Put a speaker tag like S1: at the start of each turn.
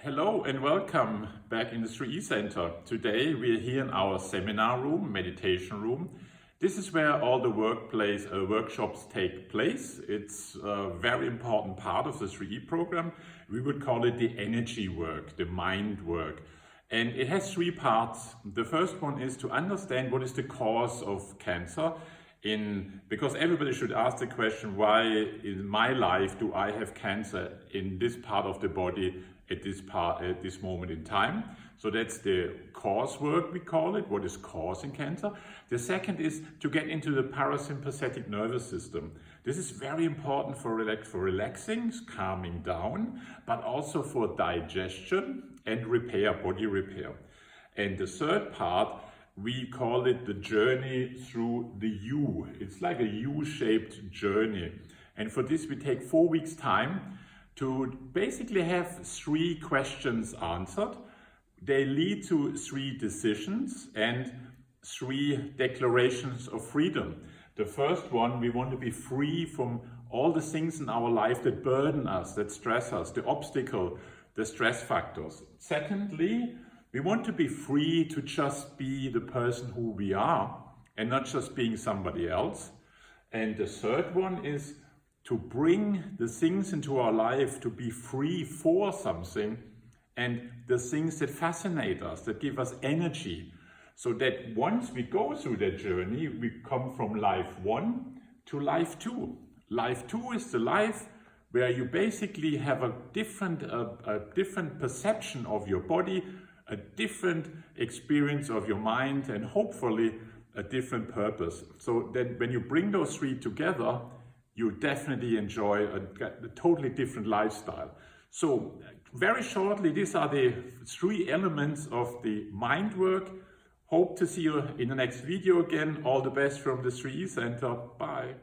S1: Hello and welcome back in the 3E Center. Today we are here in our seminar room, meditation room. This is where all the workshops take place. It's a very important part of the 3E program. We would call it the energy work, the mind work. And it has three parts. The first one is to understand what is the cause of cancer. Because everybody should ask the question, why in my life do I have cancer in this part of the body at this moment in time? So that's the cause work, we call it, what is causing cancer. The second is to get into the parasympathetic nervous system. This is very important for relaxing, calming down, but also for digestion and repair, body repair. And the third part, we call it the journey through the U. It's like a U-shaped journey. And for this we take 4 weeks time to basically have 3 questions answered. They lead to 3 decisions and 3 declarations of freedom. The first one, we want to be free from all the things in our life that burden us, that stress us, the obstacle, the stress factors. Secondly, we want to be free to just be the person who we are and not just being somebody else. And the third one is to bring the things into our life to be free for something, and the things that fascinate us, that give us energy, so that once we go through that journey, we come from life 1 to life 2. Life 2 is the life where you basically have a different perception of your body, a different experience of your mind, and hopefully a different purpose. So that when you bring those 3 together, you definitely enjoy a totally different lifestyle. So very shortly, these are the 3 elements of the mind work. Hope to see you in the next video again. All the best from the 3E Center. Bye.